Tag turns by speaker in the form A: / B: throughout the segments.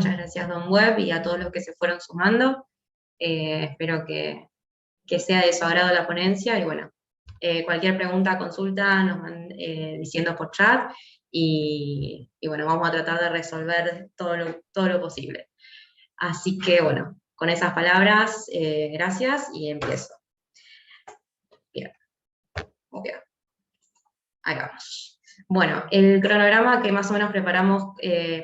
A: muchas gracias Don Web y a todos los que se fueron sumando. Espero que sea de su agrado la ponencia y bueno, cualquier pregunta, consulta nos van diciendo por chat y bueno, vamos a tratar de resolver todo lo posible. Así que bueno, con esas palabras, gracias y empiezo. Bien, ok. Ahí vamos. Bueno, el cronograma que más o menos preparamos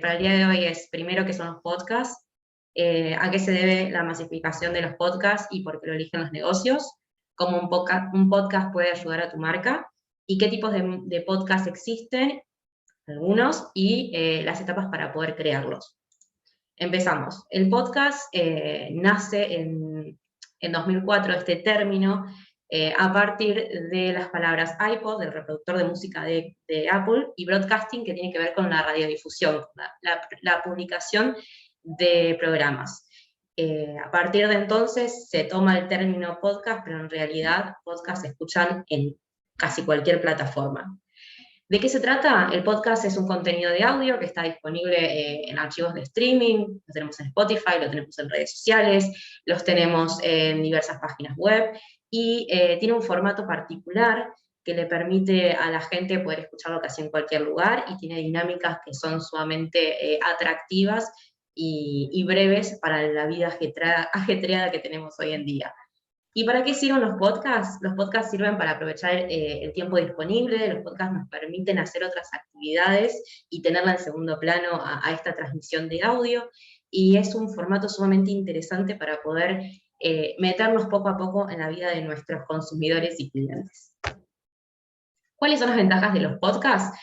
A: para el día de hoy es, primero, que son los podcasts, a qué se debe la masificación de los podcasts y por qué lo eligen los negocios, cómo un podcast puede ayudar a tu marca, y qué tipos de podcasts existen, algunos, y las etapas para poder crearlos. Empezamos. El podcast nace en 2004, este término, a partir de las palabras iPod, del reproductor de música de Apple, y broadcasting, que tiene que ver con la radiodifusión, la publicación de programas. A partir de entonces se toma el término podcast, pero en realidad podcast se escuchan en casi cualquier plataforma. ¿De qué se trata? El podcast es un contenido de audio que está disponible en archivos de streaming, lo tenemos en Spotify, lo tenemos en redes sociales, los tenemos en diversas páginas web, y tiene un formato particular que le permite a la gente poder escucharlo casi en cualquier lugar, y tiene dinámicas que son sumamente atractivas y breves para la vida ajetreada que tenemos hoy en día. ¿Y para qué sirven los podcasts? Los podcasts sirven para aprovechar el tiempo disponible, los podcasts nos permiten hacer otras actividades y tenerla en segundo plano a esta transmisión de audio, y es un formato sumamente interesante para poder meternos poco a poco en la vida de nuestros consumidores y clientes. ¿Cuáles son las ventajas de los podcasts?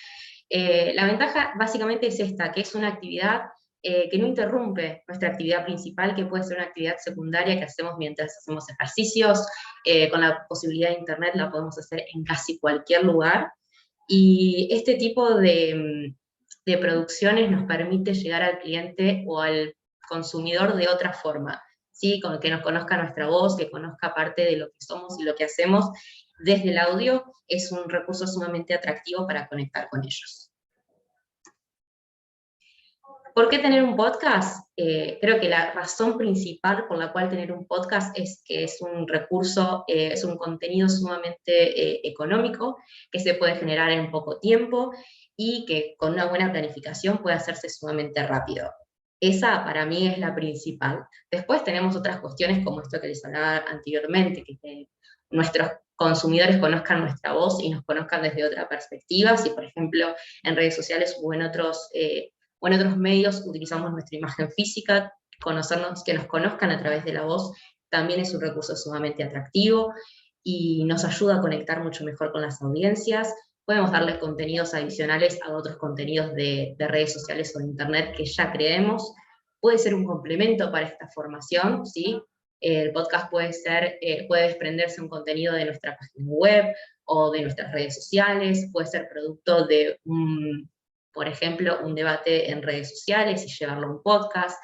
A: La ventaja básicamente es esta, que es una actividad que no interrumpe nuestra actividad principal, que puede ser una actividad secundaria que hacemos mientras hacemos ejercicios. Con la posibilidad de internet la podemos hacer en casi cualquier lugar, y este tipo de producciones nos permite llegar al cliente o al consumidor de otra forma, ¿sí? Con que nos conozca nuestra voz, que conozca parte de lo que somos y lo que hacemos desde el audio, es un recurso sumamente atractivo para conectar con ellos. ¿Por qué tener un podcast? Creo que la razón principal por la cual tener un podcast es que es un recurso, es un contenido sumamente económico, que se puede generar en poco tiempo y que con una buena planificación puede hacerse sumamente rápido. Esa para mí es la principal. Después tenemos otras cuestiones como esto que les hablaba anteriormente, que nuestros consumidores conozcan nuestra voz y nos conozcan desde otra perspectiva. Si por ejemplo en redes sociales o en otros medios utilizamos nuestra imagen física, que nos conozcan a través de la voz, también es un recurso sumamente atractivo y nos ayuda a conectar mucho mejor con las audiencias. Podemos darles contenidos adicionales a otros contenidos de redes sociales o de internet que ya creemos. Puede ser un complemento para esta formación, ¿sí? El podcast puede desprenderse un contenido de nuestra página web o de nuestras redes sociales, puede ser producto de por ejemplo, un debate en redes sociales y llevarlo a un podcast.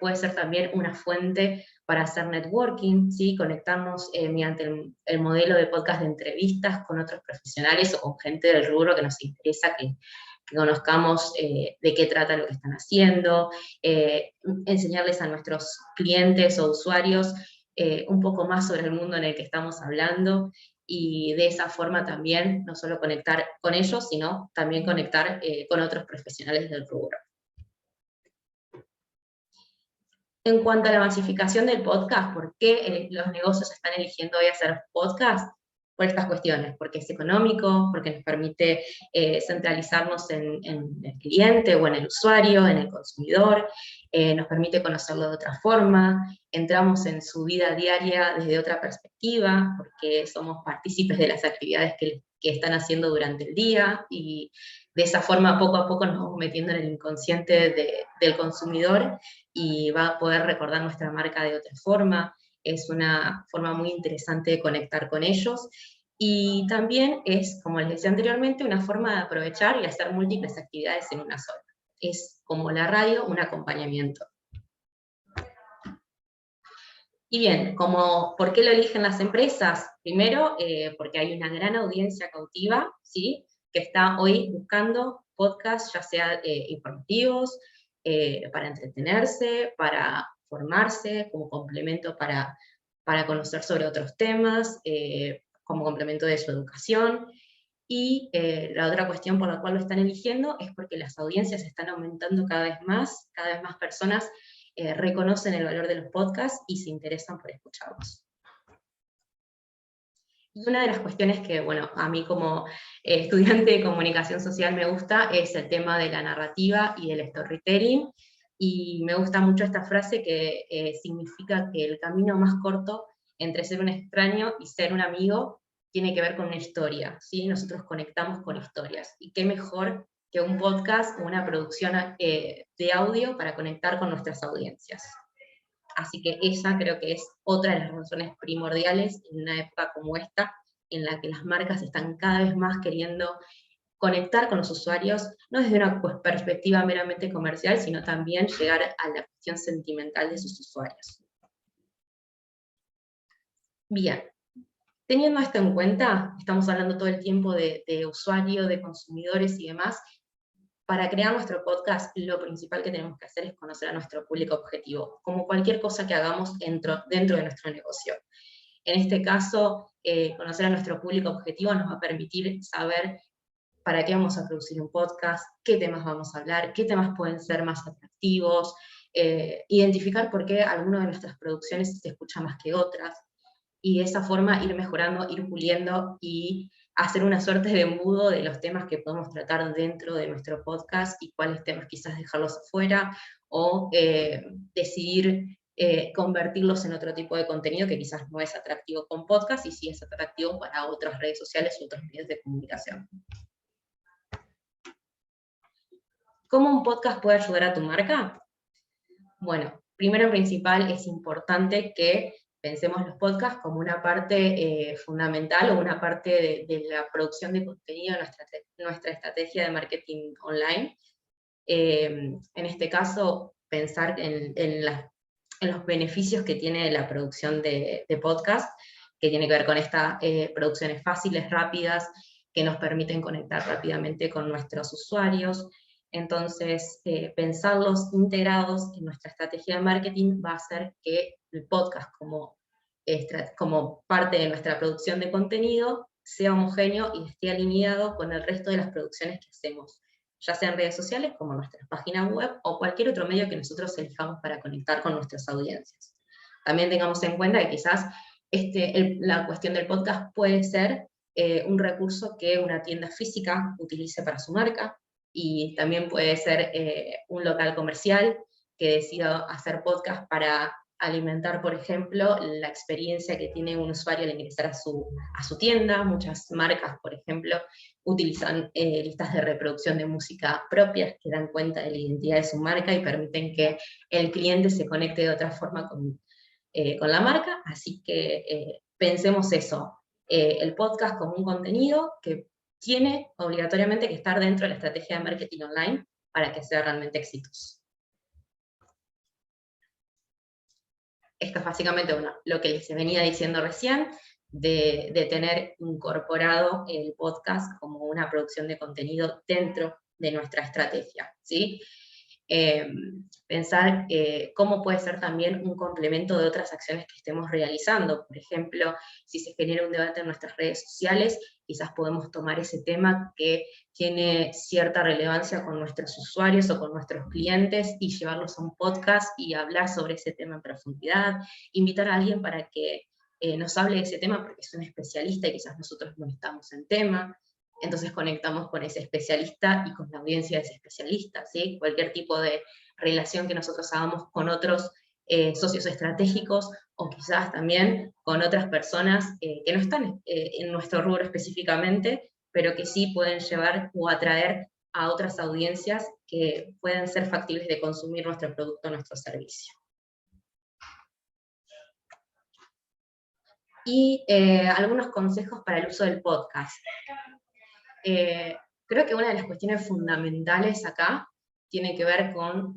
A: Puede ser también una fuente para hacer networking, ¿sí? Conectarnos mediante el modelo de podcast de entrevistas con otros profesionales o con gente del rubro que nos interesa que conozcamos de qué trata lo que están haciendo, enseñarles a nuestros clientes o usuarios un poco más sobre el mundo en el que estamos hablando, y de esa forma también no solo conectar con ellos, sino también conectar con otros profesionales del rubro. En cuanto a la masificación del podcast, ¿por qué los negocios están eligiendo hoy hacer podcast? Por estas cuestiones, porque es económico, porque nos permite centralizarnos en el cliente o en el usuario, en el consumidor, nos permite conocerlo de otra forma, entramos en su vida diaria desde otra perspectiva, porque somos partícipes de las actividades que están haciendo durante el día, y de esa forma poco a poco nos vamos metiendo en el inconsciente del consumidor, y va a poder recordar nuestra marca de otra forma. Es una forma muy interesante de conectar con ellos, y también es, como les decía anteriormente, una forma de aprovechar y hacer múltiples actividades en una sola. Es como la radio, un acompañamiento. Y bien, ¿por qué lo eligen las empresas? Primero, porque hay una gran audiencia cautiva, ¿sí? Que está hoy buscando podcasts, ya sea informativos, para entretenerse, para formarse, como complemento para conocer sobre otros temas, como complemento de su educación. Y la otra cuestión por la cual lo están eligiendo es porque las audiencias están aumentando cada vez más personas reconocen el valor de los podcasts y se interesan por escucharlos. Y una de las cuestiones que, bueno, a mí como estudiante de comunicación social me gusta es el tema de la narrativa y del storytelling, y me gusta mucho esta frase que significa que el camino más corto entre ser un extraño y ser un amigo tiene que ver con una historia, ¿sí? Nosotros conectamos con historias, y qué mejor que un podcast o una producción de audio para conectar con nuestras audiencias. Así que esa creo que es otra de las razones primordiales en una época como esta, en la que las marcas están cada vez más queriendo conectar con los usuarios, no desde una perspectiva meramente comercial, sino también llegar a la cuestión sentimental de sus usuarios. Bien, teniendo esto en cuenta, estamos hablando todo el tiempo de usuario, de consumidores y demás. Para crear nuestro podcast, lo principal que tenemos que hacer es conocer a nuestro público objetivo, como cualquier cosa que hagamos dentro de nuestro negocio. En este caso, conocer a nuestro público objetivo nos va a permitir saber para qué vamos a producir un podcast, qué temas vamos a hablar, qué temas pueden ser más atractivos, identificar por qué alguna de nuestras producciones se escucha más que otras, y de esa forma ir mejorando, ir puliendo y hacer una suerte de embudo de los temas que podemos tratar dentro de nuestro podcast y cuáles temas quizás dejarlos afuera, o decidir convertirlos en otro tipo de contenido que quizás no es atractivo con podcast y sí es atractivo para otras redes sociales u otros medios de comunicación. ¿Cómo un podcast puede ayudar a tu marca? Bueno, primero en principal es importante que pensemos los podcasts como una parte fundamental o una parte de la producción de contenido de nuestra estrategia de marketing online. En este caso, pensar en los beneficios que tiene la producción de podcast, que tiene que ver con estas producciones fáciles, rápidas, que nos permiten conectar rápidamente con nuestros usuarios. Entonces, pensarlos integrados en nuestra estrategia de marketing va a hacer que el podcast como parte de nuestra producción de contenido sea homogéneo y esté alineado con el resto de las producciones que hacemos, ya sea en redes sociales como nuestras páginas web o cualquier otro medio que nosotros elijamos para conectar con nuestras audiencias. También tengamos en cuenta que quizás la cuestión del podcast puede ser un recurso que una tienda física utilice para su marca, y también puede ser un local comercial que decida hacer podcast para alimentar, por ejemplo, la experiencia que tiene un usuario al ingresar a su tienda. Muchas marcas, por ejemplo, utilizan listas de reproducción de música propias que dan cuenta de la identidad de su marca y permiten que el cliente se conecte de otra forma con la marca. Así que pensemos eso, el podcast como un contenido que tiene obligatoriamente que estar dentro de la estrategia de marketing online para que sea realmente exitoso. Esto es básicamente lo que les venía diciendo recién, de tener incorporado el podcast como una producción de contenido dentro de nuestra estrategia, ¿sí? Pensar cómo puede ser también un complemento de otras acciones que estemos realizando. Por ejemplo, si se genera un debate en nuestras redes sociales, quizás podemos tomar ese tema que tiene cierta relevancia con nuestros usuarios o con nuestros clientes y llevarlos a un podcast y hablar sobre ese tema en profundidad, invitar a alguien para que nos hable de ese tema porque es un especialista y quizás nosotros no estamos en tema. Entonces conectamos con ese especialista y con la audiencia de ese especialista, ¿sí? Cualquier tipo de relación que nosotros hagamos con otros socios estratégicos, o quizás también con otras personas que no están en nuestro rubro específicamente, pero que sí pueden llevar o atraer a otras audiencias que pueden ser factibles de consumir nuestro producto o nuestro servicio. Y algunos consejos para el uso del podcast. Creo que una de las cuestiones fundamentales acá tiene que ver con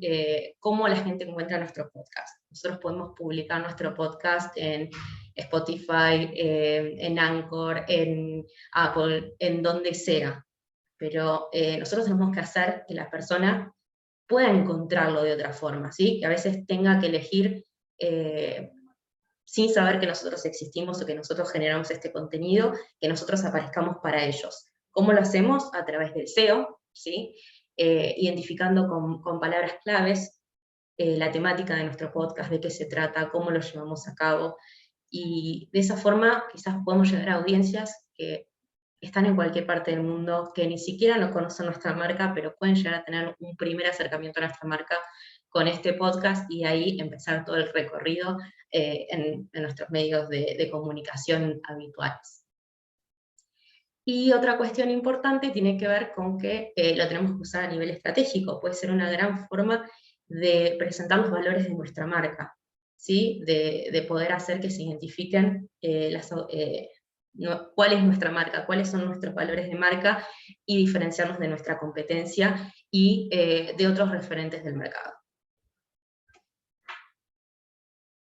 A: cómo la gente encuentra nuestro podcast. Nosotros podemos publicar nuestro podcast en Spotify, en Anchor, en Apple, en donde sea, pero nosotros tenemos que hacer que la persona pueda encontrarlo de otra forma, ¿sí? Que a veces tenga que elegir sin saber que nosotros existimos o que nosotros generamos este contenido, que nosotros aparezcamos para ellos. ¿Cómo lo hacemos? A través del SEO, ¿sí? Identificando con palabras claves la temática de nuestro podcast, de qué se trata, cómo lo llevamos a cabo, y de esa forma quizás podemos llegar a audiencias que están en cualquier parte del mundo, que ni siquiera no conocen nuestra marca, pero pueden llegar a tener un primer acercamiento a nuestra marca con este podcast, y ahí empezar todo el recorrido en nuestros medios de comunicación habituales. Y otra cuestión importante tiene que ver con que lo tenemos que usar a nivel estratégico. Puede ser una gran forma de presentar los valores de nuestra marca, ¿sí? De poder hacer que se identifiquen cuál es nuestra marca, cuáles son nuestros valores de marca, y diferenciarnos de nuestra competencia y de otros referentes del mercado.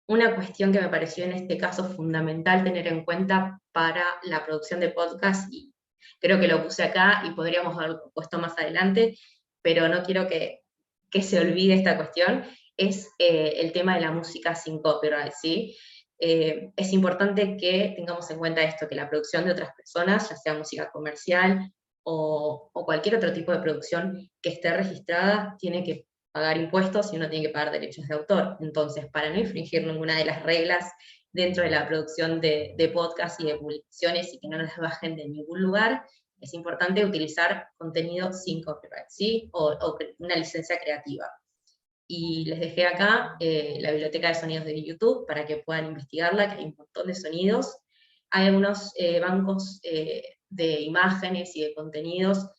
A: Una cuestión que me pareció en este caso fundamental tener en cuenta para la producción de podcast, y creo que lo puse acá y podríamos haberlo puesto más adelante, pero no quiero que se olvide esta cuestión, es el tema de la música sin copyright, ¿sí? Es importante que tengamos en cuenta esto, que la producción de otras personas, ya sea música comercial o cualquier otro tipo de producción que esté registrada, tiene que pagar impuestos y uno tiene que pagar derechos de autor. Entonces, para no infringir ninguna de las reglas dentro de la producción de podcast y de publicaciones, y que no las bajen de ningún lugar, es importante utilizar contenido sin copyright, ¿sí? O una licencia creativa. Y les dejé acá la biblioteca de sonidos de YouTube para que puedan investigarla, que hay un montón de sonidos. Hay algunos bancos de imágenes y de contenidos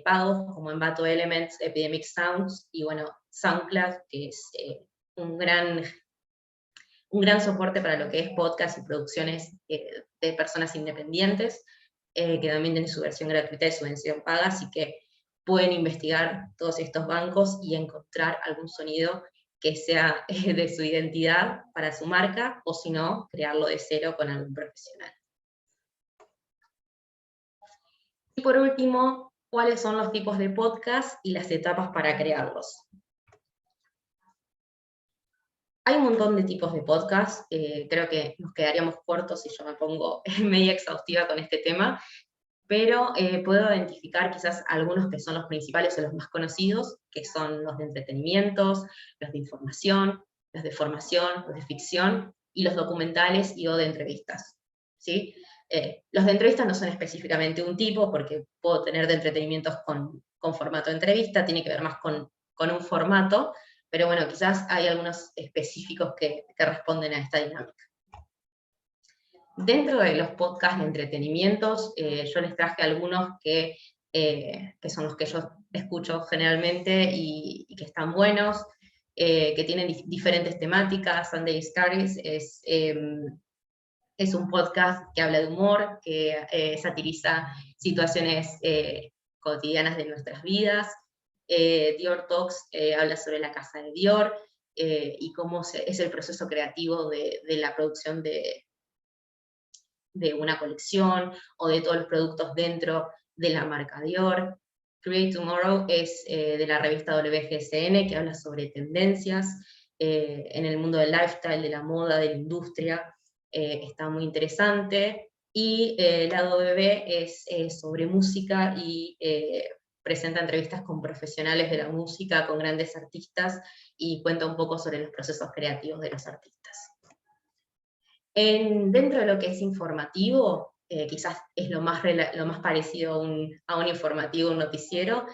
A: pagos, como Envato Elements, Epidemic Sounds, y bueno, SoundCloud, que es un gran soporte para lo que es podcast y producciones de personas independientes, que también tiene su versión gratuita y su versión paga, así que pueden investigar todos estos bancos y encontrar algún sonido que sea de su identidad para su marca, o si no, crearlo de cero con algún profesional. Y por último, ¿cuáles son los tipos de podcast y las etapas para crearlos? Hay un montón de tipos de podcast, creo que nos quedaríamos cortos si yo me pongo media exhaustiva con este tema, pero puedo identificar quizás algunos que son los principales o los más conocidos, que son los de entretenimientos, los de información, los de formación, los de ficción, y los documentales y o de entrevistas, ¿sí? Los de entrevistas no son específicamente un tipo, porque puedo tener de entretenimientos con formato de entrevista, tiene que ver más con un formato, pero bueno, quizás hay algunos específicos que responden a esta dinámica. Dentro de los podcasts de entretenimientos, yo les traje algunos que son los que yo escucho generalmente y que están buenos, que tienen diferentes temáticas. Sunday Stories es un podcast que habla de humor, que satiriza situaciones cotidianas de nuestras vidas. Dior Talks habla sobre la casa de Dior y cómo es el proceso creativo de la producción de una colección o de todos los productos dentro de la marca Dior. Create Tomorrow es de la revista WGSN, que habla sobre tendencias en el mundo del lifestyle, de la moda, de la industria. Está muy interesante. Y Lado BB es sobre música y presenta entrevistas con profesionales de la música, con grandes artistas, y cuenta un poco sobre los procesos creativos de los artistas. Dentro de lo que es informativo, quizás es lo más parecido a un informativo, un noticiero.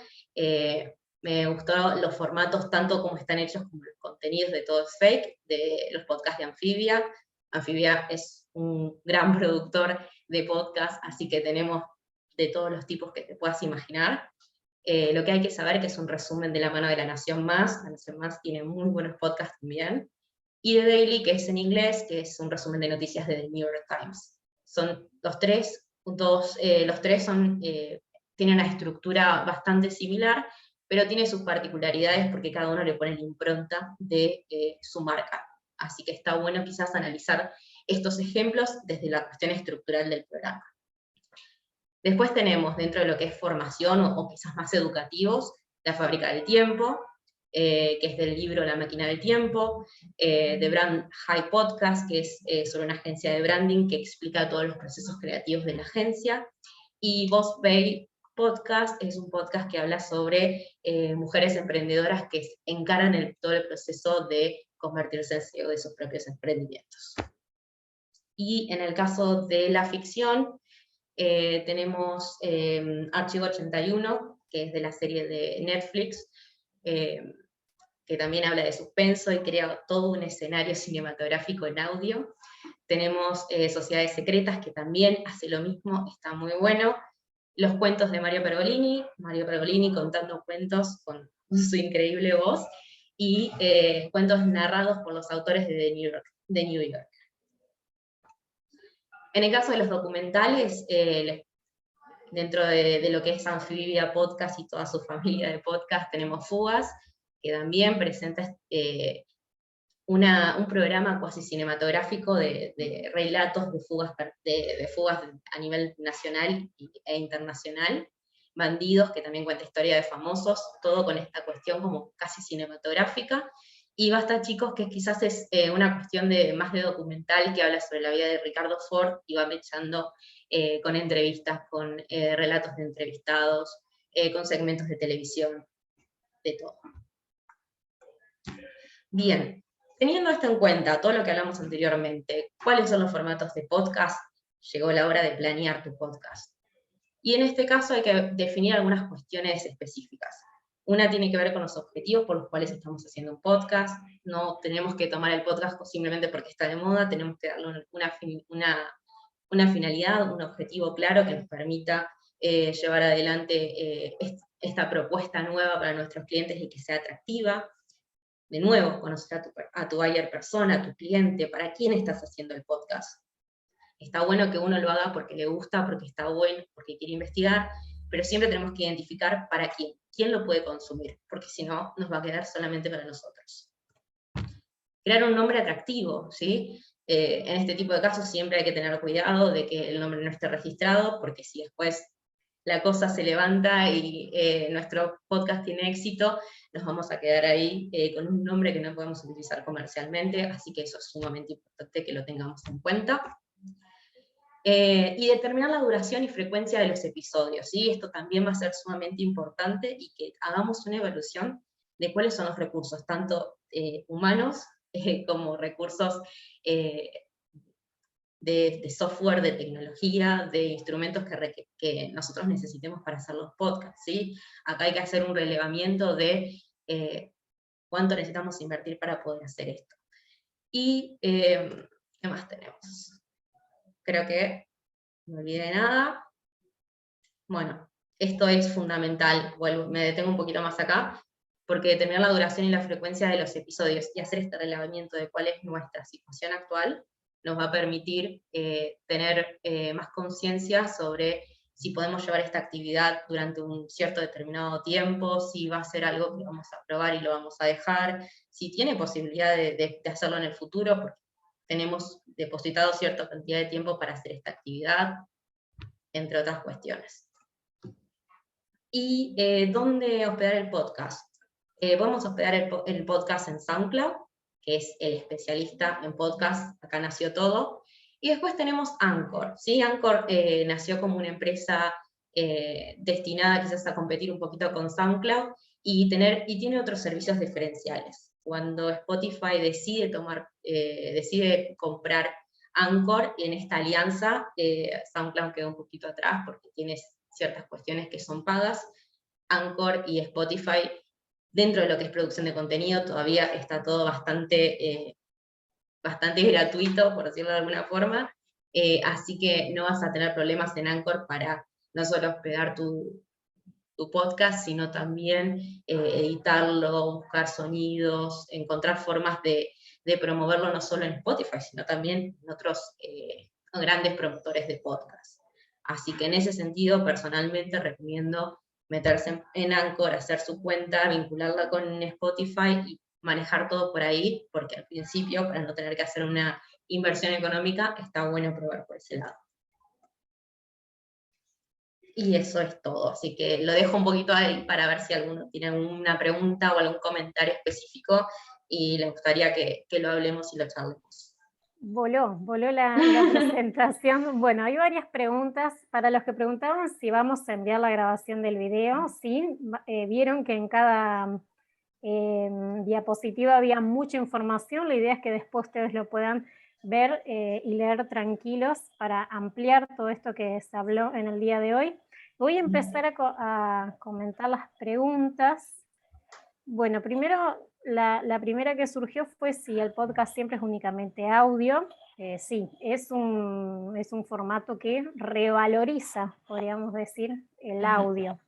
A: Me gustaron los formatos, tanto como están hechos como los contenidos de Todo es Fake, de los podcasts de Amphibia. Amphibia es un gran productor de podcasts, así que tenemos de todos los tipos que te puedas imaginar. Lo que hay que saber que es un resumen de la mano de La Nación Más. La Nación Más tiene muy buenos podcasts también. Y The Daily, que es en inglés, que es un resumen de noticias de The New York Times. Son los tres tienen una estructura bastante similar, pero tiene sus particularidades porque cada uno le pone la impronta de su marca. Así que está bueno quizás analizar estos ejemplos desde la cuestión estructural del programa. Después tenemos, dentro de lo que es formación o quizás más educativos, La Fábrica del Tiempo, que es del libro La máquina del tiempo, The Brand High Podcast, que es sobre una agencia de branding que explica todos los procesos creativos de la agencia, y Boss Babe Podcast es un podcast que habla sobre mujeres emprendedoras que encaran todo el proceso de convertirse en CEO de sus propios emprendimientos. Y en el caso de la ficción, tenemos Archivo 81, que es de la serie de Netflix, que también habla de suspenso y crea todo un escenario cinematográfico en audio. Tenemos Sociedades Secretas, que también hace lo mismo, está muy bueno. Los cuentos de Mario Pergolini contando cuentos con su increíble voz, y cuentos narrados por los autores de New York. En el caso de los documentales, dentro de lo que es Anfibia Podcast y toda su familia de podcast, tenemos Fugas, que también presenta un programa cuasi cinematográfico de relatos de fugas a nivel nacional e internacional. Bandidos, que también cuenta historia de famosos, todo con esta cuestión como casi cinematográfica. Y Basta Chicos, que quizás es una cuestión más de documental, que habla sobre la vida de Ricardo Ford y va mechando con entrevistas, con relatos de entrevistados, con segmentos de televisión, de todo. Bien, teniendo esto en cuenta, todo lo que hablamos anteriormente, ¿cuáles son los formatos de podcast? Llegó la hora de planear tu podcast. Y en este caso hay que definir algunas cuestiones específicas. Una tiene que ver con los objetivos por los cuales estamos haciendo un podcast. No tenemos que tomar el podcast simplemente porque está de moda, tenemos que darle una finalidad, un objetivo claro que nos permita llevar adelante esta propuesta nueva para nuestros clientes y que sea atractiva. De nuevo, conocer a tu buyer persona, a tu cliente, para quién estás haciendo el podcast. Está bueno que uno lo haga porque le gusta, porque está bueno, porque quiere investigar, pero siempre tenemos que identificar para quién lo puede consumir, porque si no, nos va a quedar solamente para nosotros. Crear un nombre atractivo, ¿sí? En este tipo de casos siempre hay que tener cuidado de que el nombre no esté registrado, porque si después la cosa se levanta y nuestro podcast tiene éxito, nos vamos a quedar ahí con un nombre que no podemos utilizar comercialmente, así que eso es sumamente importante que lo tengamos en cuenta. Y determinar la duración y frecuencia de los episodios, ¿sí? Esto también va a ser sumamente importante, y que hagamos una evaluación de cuáles son los recursos, tanto humanos como recursos de software, de tecnología, de instrumentos que nosotros necesitemos para hacer los podcasts, ¿sí? Acá hay que hacer un relevamiento de cuánto necesitamos invertir para poder hacer esto. Y, ¿qué más tenemos? Creo que no me olvidé de nada. Bueno, esto es fundamental, me detengo un poquito más acá, porque determinar la duración y la frecuencia de los episodios y hacer este relevamiento de cuál es nuestra situación actual nos va a permitir tener más conciencia sobre si podemos llevar esta actividad durante un cierto determinado tiempo, si va a ser algo que vamos a probar y lo vamos a dejar, si tiene posibilidad de hacerlo en el futuro, porque tenemos depositado cierta cantidad de tiempo para hacer esta actividad, entre otras cuestiones. ¿Y dónde hospedar el podcast? Podemos hospedar el podcast en SoundCloud, que es el especialista en podcast, acá nació todo. Y después tenemos Anchor, ¿sí? Anchor nació como una empresa destinada quizás a competir un poquito con SoundCloud, y tiene otros servicios diferenciales. Cuando Spotify decide comprar Anchor, en esta alianza, SoundCloud quedó un poquito atrás porque tiene ciertas cuestiones que son pagas. Anchor y Spotify, dentro de lo que es producción de contenido, todavía está todo bastante gratuito, por decirlo de alguna forma, así que no vas a tener problemas en Anchor para no solo hospedar tu podcast, sino también editarlo, buscar sonidos, encontrar formas de promoverlo no solo en Spotify, sino también en otros grandes promotores de podcast. Así que en ese sentido, personalmente recomiendo meterse en Anchor, hacer su cuenta, vincularla con Spotify y manejar todo por ahí, porque al principio, para no tener que hacer una inversión económica, está bueno probar por ese lado. Y eso es todo, así que lo dejo un poquito ahí para ver si alguno tiene alguna pregunta o algún comentario específico y le gustaría que lo hablemos y lo charlemos.
B: Voló la presentación. Bueno, hay varias preguntas. Para los que preguntaban si vamos a enviar la grabación del video, sí, vieron que en cada diapositiva había mucha información. La idea es que después ustedes lo puedan ver y leer tranquilos para ampliar todo esto que se habló en el día de hoy. Voy a empezar a comentar las preguntas. Bueno, primero, la primera que surgió fue si el podcast siempre es únicamente audio. Sí, es un formato que revaloriza, podríamos decir, el audio.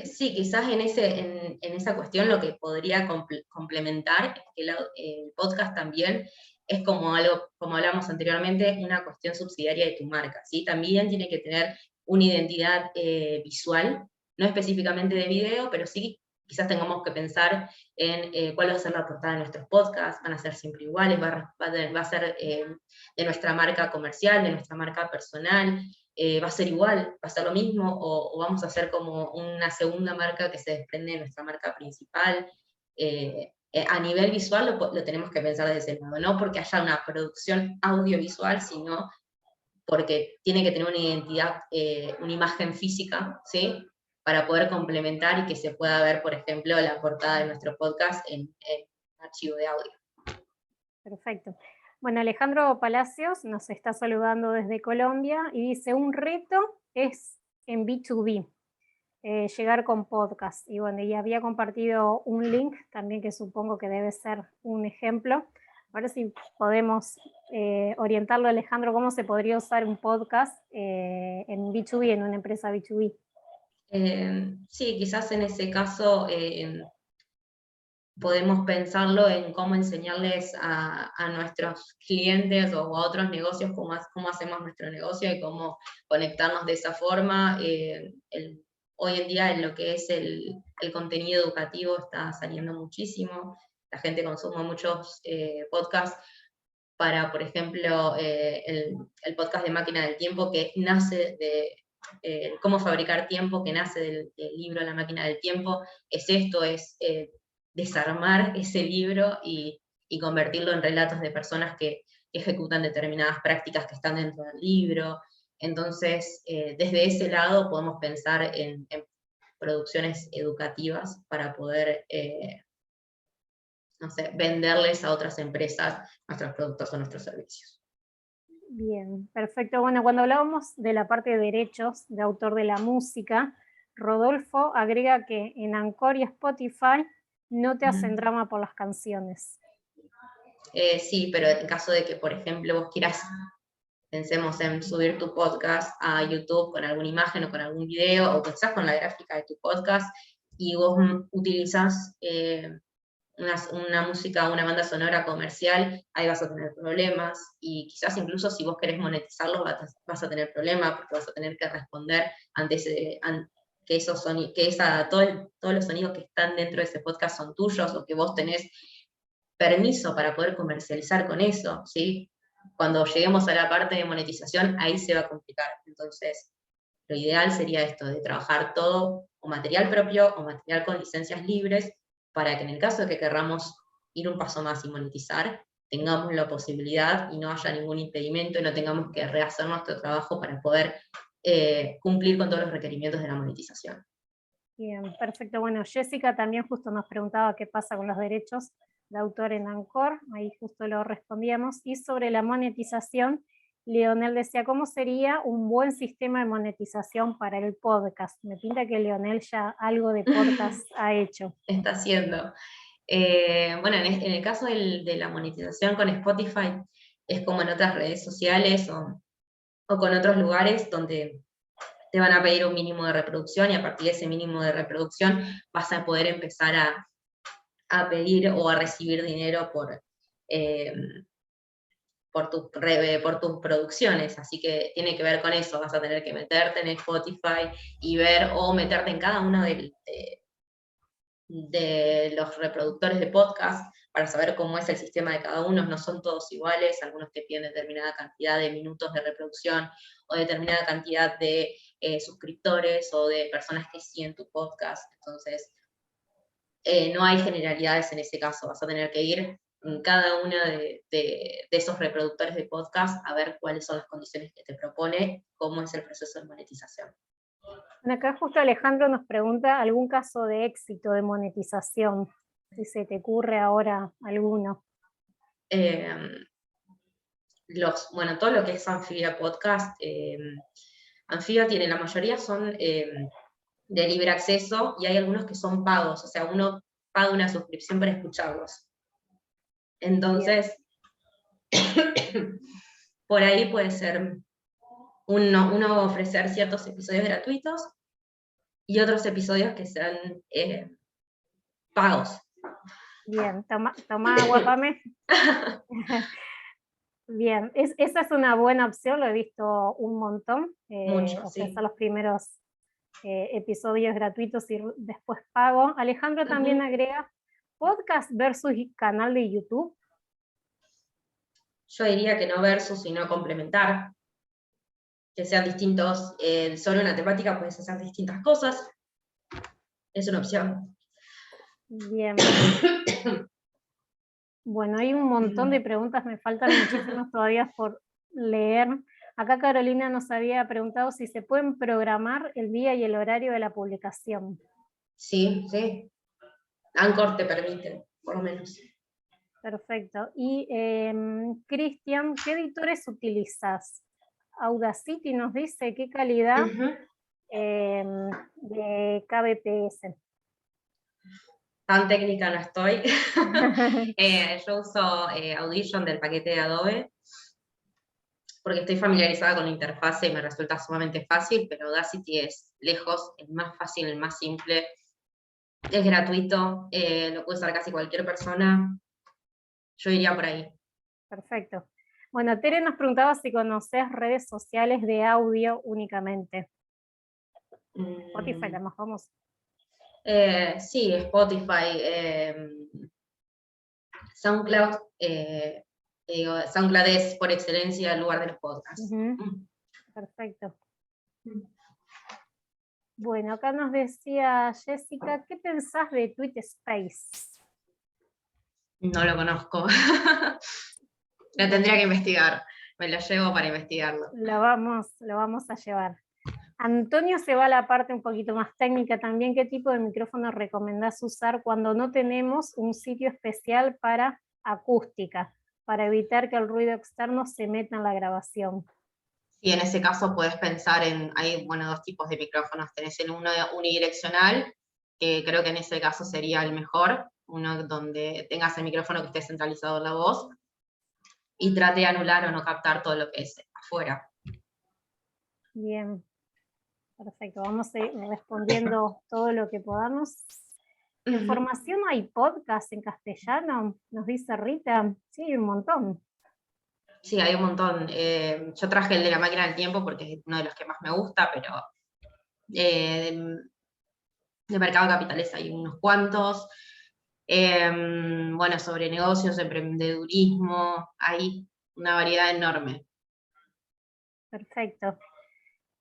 A: Sí, quizás en esa cuestión lo que podría complementar es que el podcast también es como algo, como hablamos anteriormente, una cuestión subsidiaria de tu marca, ¿sí? También tiene que tener una identidad visual, no específicamente de video, pero sí quizás tengamos que pensar en cuál va a ser la portada de nuestros podcasts, van a ser siempre iguales, va a ser de nuestra marca comercial, de nuestra marca personal, va a ser igual, va a ser lo mismo, o vamos a hacer como una segunda marca que se desprende de nuestra marca principal. A nivel visual lo tenemos que pensar desde ese lado, no porque haya una producción audiovisual, sino porque tiene que tener una identidad, una imagen física, ¿sí? Para poder complementar y que se pueda ver, por ejemplo, la portada de nuestro podcast en archivo de audio.
B: Perfecto. Bueno, Alejandro Palacios nos está saludando desde Colombia y dice, un reto es en B2B, llegar con podcast. Y bueno, y había compartido un link también que supongo que debe ser un ejemplo. A ver si podemos orientarlo, Alejandro, cómo se podría usar un podcast en B2B, en una empresa B2B.
A: Sí, quizás en ese caso podemos pensarlo en cómo enseñarles a nuestros clientes o a otros negocios cómo hacemos nuestro negocio y cómo conectarnos de esa forma. Hoy en día en lo que es el contenido educativo está saliendo muchísimo, la gente consume muchos podcasts para, por ejemplo, el podcast de Máquina del Tiempo que nace de cómo fabricar tiempo, que nace del libro La Máquina del Tiempo, es esto, es desarmar ese libro y convertirlo en relatos de personas que ejecutan determinadas prácticas que están dentro del libro. Entonces, desde ese lado podemos pensar en producciones educativas para poder, no sé, venderles a otras empresas nuestros productos o nuestros servicios.
B: Bien, perfecto. Bueno, cuando hablábamos de la parte de derechos de autor de la música, Rodolfo agrega que en Anchor y Spotify no te hacen drama por las canciones.
A: Sí, pero en caso de que, por ejemplo, vos quieras, pensemos en subir tu podcast a YouTube con alguna imagen o con algún video, o quizás con la gráfica de tu podcast, y vos utilizás una música, una banda sonora comercial, ahí vas a tener problemas, y quizás incluso si vos querés monetizarlo vas a tener problemas, porque vas a tener que responder ante que todos los sonidos que están dentro de ese podcast son tuyos, o que vos tenés permiso para poder comercializar con eso, ¿sí? Cuando lleguemos a la parte de monetización, ahí se va a complicar. Entonces, lo ideal sería esto, de trabajar todo o material propio o material con licencias libres, para que en el caso de que querramos ir un paso más y monetizar, tengamos la posibilidad y no haya ningún impedimento y no tengamos que rehacer nuestro trabajo para poder cumplir con todos los requerimientos de la monetización.
B: Bien, perfecto. Bueno, Jessica también justo nos preguntaba qué pasa con los derechos de autor en Anchor, ahí justo lo respondíamos. Y sobre la monetización, Leonel decía, ¿cómo sería un buen sistema de monetización para el podcast? Me pinta que Leonel ya algo de podcast ha hecho.
A: Está haciendo. Bueno, en el caso de la monetización con Spotify, es como en otras redes sociales o con otros lugares donde te van a pedir un mínimo de reproducción y a partir de ese mínimo de reproducción vas a poder empezar a pedir o a recibir dinero eh, por tus producciones, así que tiene que ver con eso, vas a tener que meterte en Spotify y ver o meterte en cada uno de los reproductores de podcast para saber cómo es el sistema de cada uno, no son todos iguales, algunos te piden determinada cantidad de minutos de reproducción o determinada cantidad de suscriptores o de personas que siguen tu podcast. Entonces, no hay generalidades en ese caso, vas a tener que ir en cada uno de esos reproductores de podcast a ver cuáles son las condiciones que te propone, cómo es el proceso de monetización.
B: Bueno, acá justo Alejandro nos pregunta algún caso de éxito de monetización, si se te ocurre ahora alguno.
A: Bueno, todo lo que es Anfibia Podcast, Anfibia tiene, la mayoría son de libre acceso y hay algunos que son pagos, o sea, uno paga una suscripción para escucharlos. Entonces, por ahí puede ser uno ofrecer ciertos episodios gratuitos y otros episodios que sean pagos.
B: Bien, toma agua, Pame. Bien, esa es una buena opción, lo he visto un montón.
A: Mucho,
B: ofrecer
A: sí.
B: los primeros episodios gratuitos y después pago. Alejandro también agrega podcast versus canal de YouTube.
A: Yo diría que no versus, sino complementar. Que sean distintos, sobre una temática puedes hacer distintas cosas. Es una opción.
B: Bien. Bueno, hay un montón de preguntas, me faltan muchísimas todavía por leer. Acá Carolina nos había preguntado si se pueden programar el día y el horario de la publicación.
A: Sí, sí. Anchor te permite, por lo menos.
B: Perfecto. Y Cristian, ¿qué editores utilizas? Audacity nos dice qué calidad de kbps.
A: Tan técnica no estoy. Yo uso Audition del paquete de Adobe, porque estoy familiarizada con la interfase y me resulta sumamente fácil, pero Audacity es lejos el más fácil, el más simple. Es gratuito, lo puede usar casi cualquier persona. Yo iría por ahí.
B: Perfecto. Bueno, Tere nos preguntaba si conoces redes sociales de audio únicamente. Spotify, la más famosa.
A: Sí, Spotify, SoundCloud, SoundCloud es por excelencia el lugar de los podcasts.
B: Perfecto. Bueno, acá nos decía Jessica, ¿qué pensás de TweetSpace?
A: No lo conozco. Lo tendría que investigar. Me lo llevo para investigarlo.
B: Lo vamos a llevar. Antonio se va a la parte un poquito más técnica también. ¿Qué tipo de micrófono recomendás usar cuando no tenemos un sitio especial para acústica, para evitar que el ruido externo se meta en la grabación?
A: Y en ese caso puedes pensar hay dos tipos de micrófonos. Tenés el uno unidireccional, que creo que en ese caso sería el mejor, uno donde tengas el micrófono que esté centralizado en la voz, y trate de anular o no captar todo lo que es afuera.
B: Bien, perfecto. Vamos a ir respondiendo todo lo que podamos. ¿En formación hay podcast en castellano? Nos dice Rita. Sí, hay un montón.
A: Sí, hay un montón. Yo traje el de la máquina del tiempo porque es uno de los que más me gusta, pero de mercado de capitales hay unos cuantos. Sobre negocios, emprendedurismo, hay una variedad enorme.
B: Perfecto.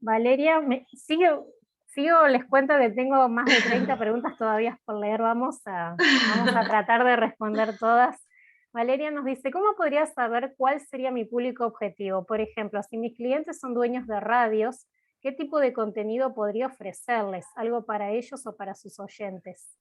B: Valeria, sigo, les cuento que tengo más de 30 preguntas todavía por leer, vamos a tratar de responder todas. Valeria nos dice, ¿cómo podría saber cuál sería mi público objetivo? Por ejemplo, si mis clientes son dueños de radios, ¿qué tipo de contenido podría ofrecerles? ¿Algo para ellos o para sus oyentes?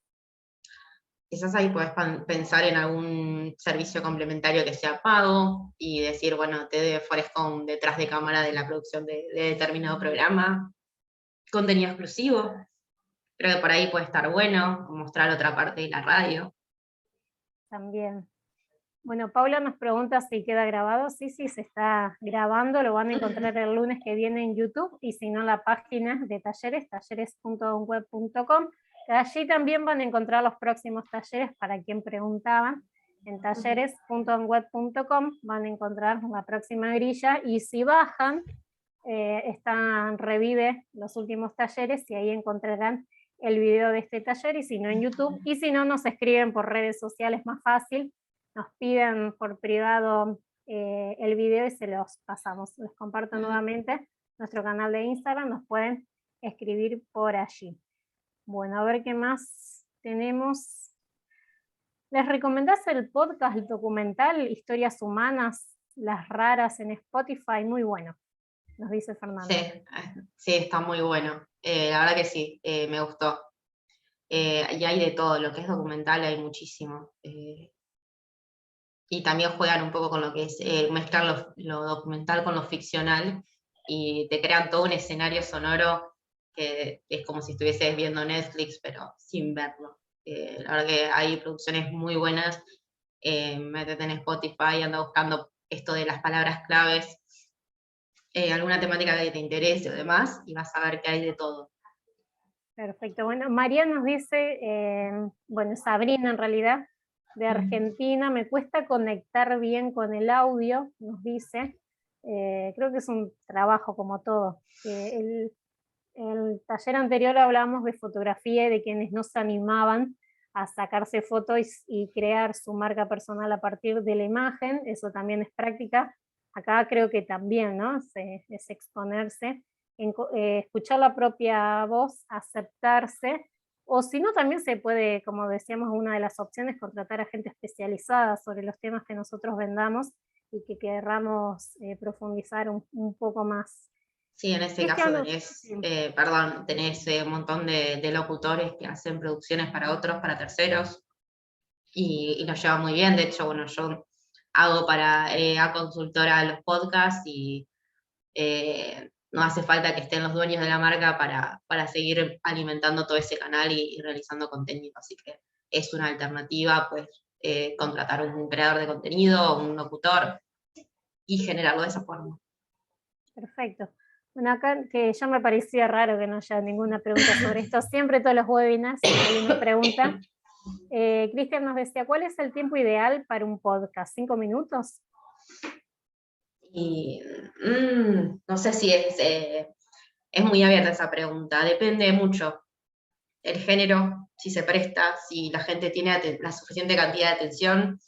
A: Quizás ahí podés pensar en algún servicio complementario que sea pago y decir, bueno, te ofrezco un detrás de cámara de la producción de determinado programa, contenido exclusivo. Creo que por ahí puede estar bueno, mostrar otra parte de la radio.
B: También. Bueno, Paula nos pregunta si queda grabado. Sí, se está grabando, lo van a encontrar el lunes que viene en YouTube, y si no en la página de talleres, talleres.onweb.com. Allí también van a encontrar los próximos talleres para quien preguntaban. En talleres.onweb.com van a encontrar la próxima grilla, y si bajan, revive los últimos talleres y ahí encontrarán el video de este taller, y si no en YouTube, y si no nos escriben por redes sociales, más fácil, nos piden por privado el video y se los pasamos. Les comparto nuevamente nuestro canal de Instagram, nos pueden escribir por allí. Bueno, a ver qué más tenemos. ¿Les recomendás el podcast, el documental Historias Humanas, Las Raras en Spotify? Muy bueno, nos dice Fernando.
A: Sí, está muy bueno. La verdad que sí, me gustó. Y hay de todo, lo que es documental hay muchísimo. Y también juegan un poco con lo que es mezclar lo documental con lo ficcional y te crean todo un escenario sonoro que es como si estuvieses viendo Netflix, pero sin verlo. La verdad que hay producciones muy buenas. Métete en Spotify, anda buscando esto de las palabras claves, alguna temática que te interese o demás, y vas a ver que hay de todo.
B: Perfecto. Bueno, María nos dice, bueno, Sabrina en realidad, de Argentina, me cuesta conectar bien con el audio, nos dice. Creo que es un trabajo como todo. El taller anterior hablábamos de fotografía y de quienes no se animaban a sacarse fotos y crear su marca personal a partir de la imagen, eso también es práctica. Acá creo que también, ¿no? Es exponerse, escuchar la propia voz, aceptarse, o si no también se puede, como decíamos, una de las opciones, contratar a gente especializada sobre los temas que nosotros vendamos y que querramos profundizar un poco más.
A: Sí, en este caso tenés un montón de locutores que hacen producciones para otros, para terceros, y lo llevan muy bien. De hecho, bueno, yo hago para a consultora los podcasts y no hace falta que estén los dueños de la marca para seguir alimentando todo ese canal y realizando contenido. Así que es una alternativa, pues, contratar un creador de contenido, un locutor, y generarlo de esa forma.
B: Perfecto. Bueno, acá que ya me parecía raro que no haya ninguna pregunta sobre esto. Siempre todos los webinars hay una pregunta. Cristian nos decía, ¿cuál es el tiempo ideal para un podcast? ¿5 minutos?
A: Y no sé si es muy abierta esa pregunta, depende mucho. El género, si se presta, si la gente tiene la suficiente cantidad de atención.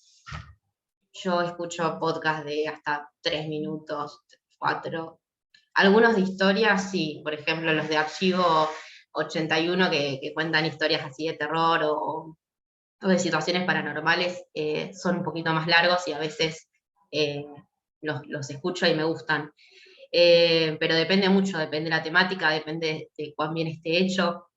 A: Yo escucho podcasts de hasta 3 minutos, 4. Algunos de historias, sí, por ejemplo, los de Archivo 81 que cuentan historias así de terror o de situaciones paranormales, son un poquito más largos y a veces los escucho y me gustan. Pero depende mucho, depende de la temática, depende de cuán bien esté hecho,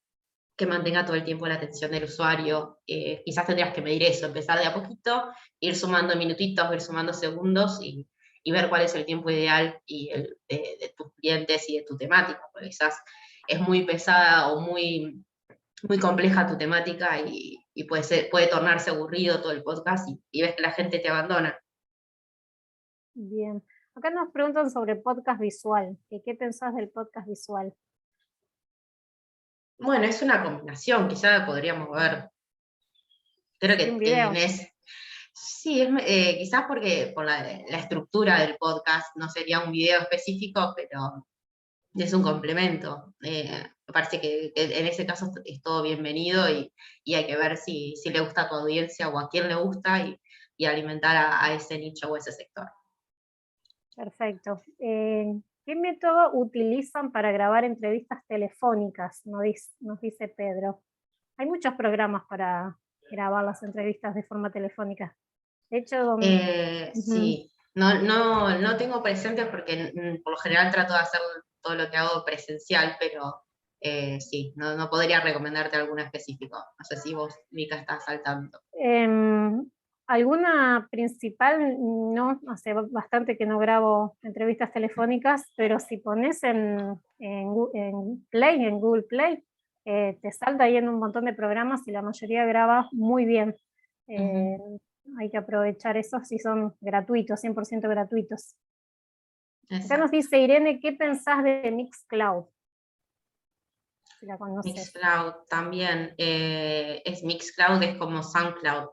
A: que mantenga todo el tiempo la atención del usuario. Quizás tendrías que medir eso, empezar de a poquito, ir sumando minutitos, ir sumando segundos y ver cuál es el tiempo ideal de tus clientes y de tu temática, porque quizás es muy pesada o muy, muy compleja tu temática y puede tornarse aburrido todo el podcast y ves que la gente te abandona.
B: Bien. Acá nos preguntan sobre podcast visual. ¿Qué pensás del podcast visual?
A: Bueno, es una combinación, quizá podríamos ver. Creo que
B: Un video.
A: sí, quizás porque por la estructura del podcast no sería un video específico, pero es un complemento. Me parece que en ese caso es todo bienvenido y hay que ver si le gusta a tu audiencia o a quién le gusta y alimentar a ese nicho o ese sector.
B: Perfecto. ¿Qué método utilizan para grabar entrevistas telefónicas? Nos dice Pedro. Hay muchos programas para grabar las entrevistas de forma telefónica. De hecho,
A: Sí, no tengo presentes porque por lo general trato de hacer todo lo que hago presencial, pero sí, no podría recomendarte alguno específico. No sé si vos, Mica, estás al tanto.
B: Alguna principal, no, hace bastante que no grabo entrevistas telefónicas, pero si pones en Play, en Google Play, te salta ahí en un montón de programas y la mayoría graba muy bien. Hay que aprovechar esos si son gratuitos, 100% gratuitos.
A: Exacto.
B: Acá nos dice Irene, ¿qué pensás de Mixcloud? Si la conoces.
A: Mixcloud también, Mixcloud es como SoundCloud,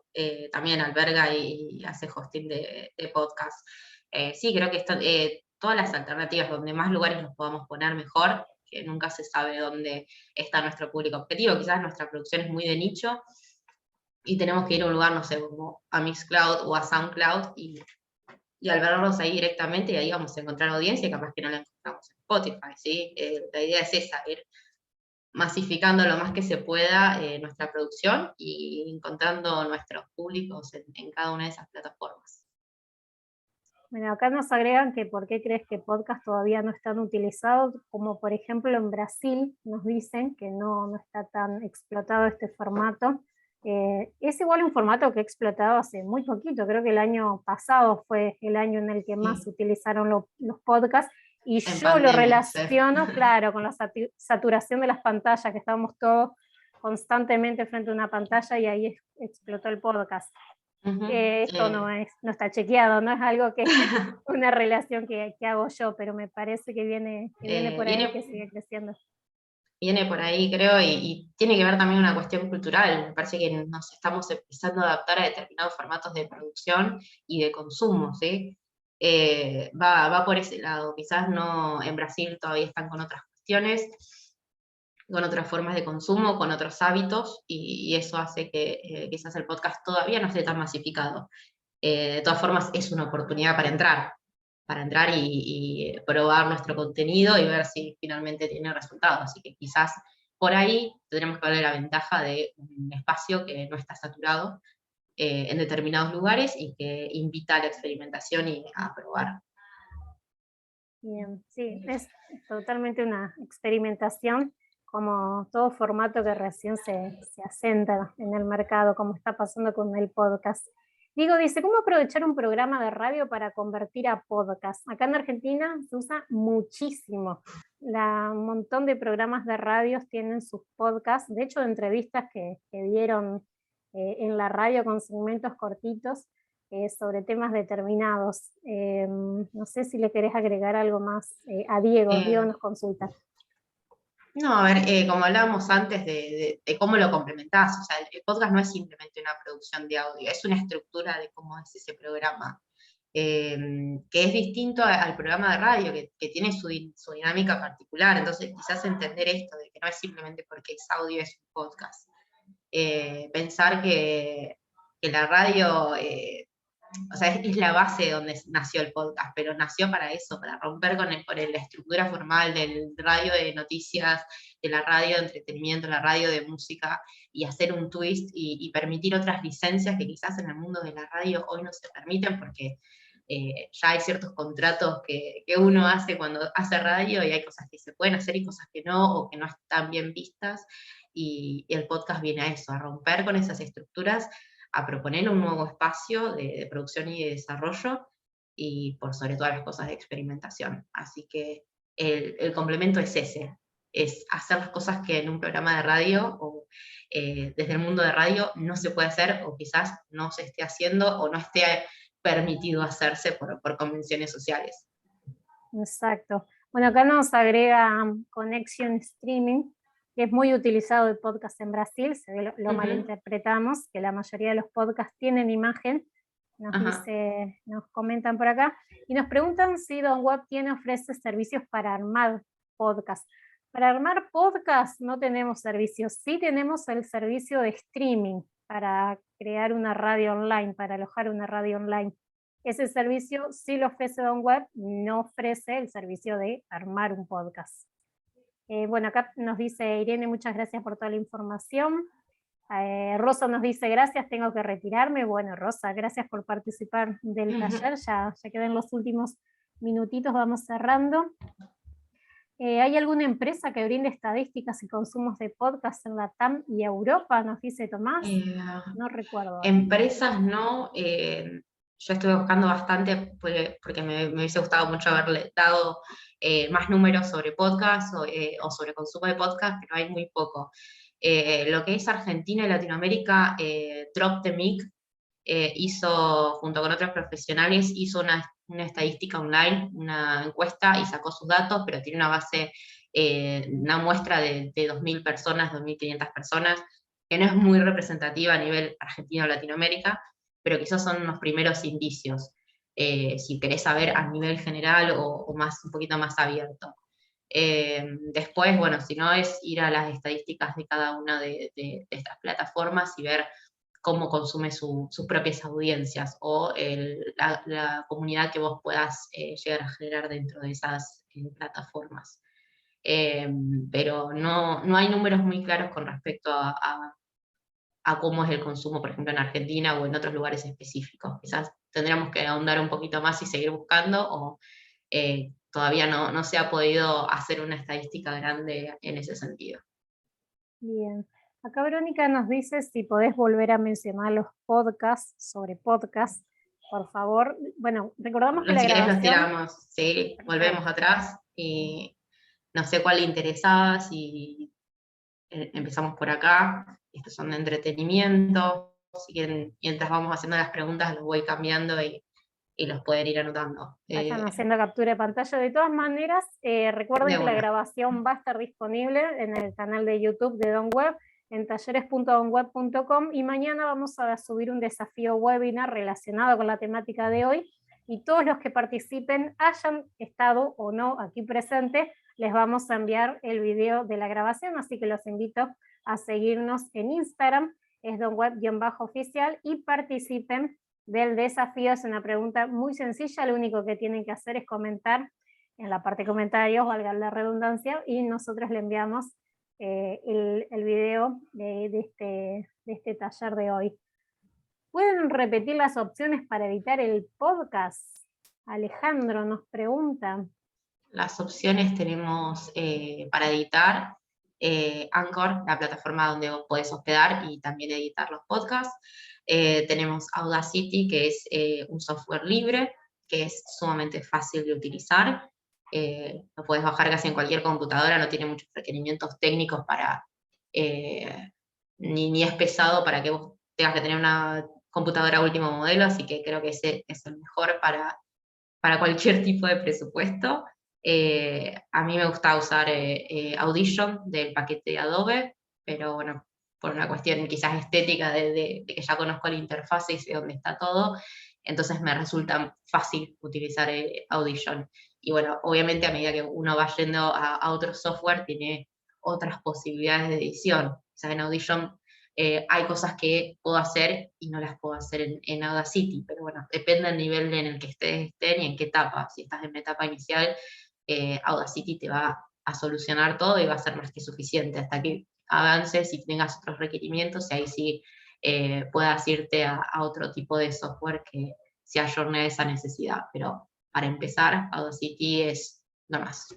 A: también alberga y hace hosting de podcast. Sí, creo que todas las alternativas donde más lugares los podamos poner mejor, que nunca se sabe dónde está nuestro público objetivo, quizás nuestra producción es muy de nicho y tenemos que ir a un lugar, no sé, como a Mixcloud o a SoundCloud y albergarlos ahí directamente y ahí vamos a encontrar audiencia y capaz que no la encontramos en Spotify, ¿sí? La idea es esa, ir masificando lo más que se pueda nuestra producción y encontrando nuestros públicos en cada una de esas plataformas.
B: Bueno, acá nos agregan que por qué crees que podcast todavía no están utilizados, como por ejemplo en Brasil nos dicen que no está tan explotado este formato. Es igual un formato que he explotado hace muy poquito, creo que el año pasado fue el año en el que más
A: Sí.
B: utilizaron los podcasts, y
A: En
B: yo lo
A: pandemia, sí.
B: relaciono, claro, con la saturación de las pantallas, que estábamos todos constantemente frente a una pantalla y ahí explotó el podcast. Esto no está chequeado, no es algo que, una relación que hago yo, pero me parece que viene por ahí, que sigue creciendo.
A: Viene por ahí, creo, y tiene que ver también una cuestión cultural. Me parece que nos estamos empezando a adaptar a determinados formatos de producción y de consumo, ¿sí? Va por ese lado. Quizás no, en Brasil todavía están con otras cuestiones, con otras formas de consumo, con otros hábitos, y eso hace que quizás el podcast todavía no esté tan masificado. De todas formas, es una oportunidad para entrar y probar nuestro contenido y ver si finalmente tiene resultados. Así que quizás por ahí tendremos que darle la ventaja de un espacio que no está saturado en determinados lugares y que invita a la experimentación y a probar.
B: Bien, sí, es totalmente una experimentación, como todo formato que recién se asenta en el mercado, como está pasando con el podcast. Digo, dice, ¿cómo aprovechar un programa de radio para convertir a podcast? Acá en Argentina se usa muchísimo. Un montón de programas de radios tienen sus podcasts, de hecho, entrevistas que dieron en la radio con segmentos cortitos sobre temas determinados. No sé si le querés agregar algo más a Diego. Diego nos consulta.
A: No, a ver, como hablábamos antes de cómo lo complementás, o sea, el podcast no es simplemente una producción de audio, es una estructura de cómo es ese programa, que es distinto al programa de radio, que tiene su dinámica particular. Entonces quizás entender esto, de que no es simplemente porque es audio, es un podcast. Pensar que la radio, o sea, es la base donde nació el podcast, pero nació para eso, para romper con la estructura formal del radio de noticias, de la radio de entretenimiento, la radio de música, y hacer un twist y permitir otras licencias que quizás en el mundo de la radio hoy no se permiten porque ya hay ciertos contratos que uno hace cuando hace radio y hay cosas que se pueden hacer y cosas que no, o que no están bien vistas, y el podcast viene a eso, a romper con esas estructuras, a proponer un nuevo espacio de producción y de desarrollo, y por sobre todas las cosas de experimentación. Así que el complemento es ese, es hacer las cosas que en un programa de radio o desde el mundo de radio no se puede hacer, o quizás no se esté haciendo o no esté permitido hacerse por convenciones sociales.
B: Exacto. Bueno, acá nos agrega Connection Streaming, que es muy utilizado el podcast en Brasil, lo malinterpretamos, que la mayoría de los podcasts tienen imagen, nos comentan por acá, y nos preguntan si Don Web ofrece servicios para armar podcast. Para armar podcast no tenemos servicios, sí tenemos el servicio de streaming para crear una radio online, para alojar una radio online. Ese servicio sí lo ofrece Don Web, no ofrece el servicio de armar un podcast. Bueno, acá nos dice Irene, muchas gracias por toda la información. Rosa nos dice, gracias, tengo que retirarme. Bueno, Rosa, gracias por participar del taller, ya quedan los últimos minutitos, vamos cerrando. ¿Hay alguna empresa que brinde estadísticas y consumos de podcast en la TAM y Europa? Nos dice Tomás. No recuerdo.
A: Empresas no. Yo estuve buscando bastante porque me hubiese gustado mucho haberle dado más números sobre podcast o sobre consumo de podcast, pero hay muy poco. Lo que es Argentina y Latinoamérica, Drop the Mic hizo, junto con otros profesionales, hizo una estadística online, una encuesta, y sacó sus datos, pero tiene una base, una muestra de 2.000 personas, 2.500 personas, que no es muy representativa a nivel Argentina o Latinoamérica, pero quizás son unos primeros indicios, si querés saber a nivel general o un poquito más abierto. Después, bueno, si no, es ir a las estadísticas de cada una de estas plataformas y ver cómo consume sus propias audiencias o la comunidad que vos puedas llegar a generar dentro de esas plataformas. pero no hay números muy claros con respecto a cómo es el consumo, por ejemplo, en Argentina o en otros lugares específicos. Quizás tendríamos que ahondar un poquito más y seguir buscando, o todavía no se ha podido hacer una estadística grande en ese sentido.
B: Bien. Acá Verónica nos dice si podés volver a mencionar los podcasts, sobre podcasts, por favor. Bueno, recordamos que la
A: Si querés los
B: grabación...
A: tiramos, sí, volvemos atrás y no sé cuál le interesaba, si empezamos por acá. Estos son de entretenimiento, si quieren, mientras vamos haciendo las preguntas los voy cambiando y los pueden ir anotando.
B: Vayan haciendo captura de pantalla. De todas maneras, recuerden que la grabación va a estar disponible en el canal de YouTube de DonWeb, en talleres.donweb.com, y mañana vamos a subir un desafío webinar relacionado con la temática de hoy, y todos los que participen, hayan estado o no aquí presentes, les vamos a enviar el video de la grabación, así que los invito a seguirnos en Instagram, es donweb_oficial, y participen del desafío. Es una pregunta muy sencilla, lo único que tienen que hacer es comentar en la parte de comentarios, valga la redundancia, y nosotros le enviamos el video de este taller de hoy. ¿Pueden repetir las opciones para editar el podcast? Alejandro nos pregunta.
A: Las opciones tenemos para editar Anchor, la plataforma donde vos podés hospedar y también editar los podcasts. Tenemos Audacity, que es un software libre, que es sumamente fácil de utilizar. Lo podés bajar casi en cualquier computadora, no tiene muchos requerimientos técnicos para, ni es pesado para que vos tengas que tener una computadora último modelo, así que creo que ese es el mejor para cualquier tipo de presupuesto. A mí me gusta usar Audition del paquete de Adobe, pero bueno, por una cuestión quizás estética de que ya conozco la interfaz y sé dónde está todo, entonces me resulta fácil utilizar Audition. Y bueno, obviamente a medida que uno va yendo a otro software, tiene otras posibilidades de edición. O sea, en Audition hay cosas que puedo hacer y no las puedo hacer en Audacity, pero bueno, depende del nivel en el que estén y en qué etapa. Si estás en una etapa inicial, Audacity te va a solucionar todo y va a ser más que suficiente hasta que avances y tengas otros requerimientos, y ahí sí puedas irte a otro tipo de software que se ayorne a esa necesidad. Pero para empezar, Audacity es lo más.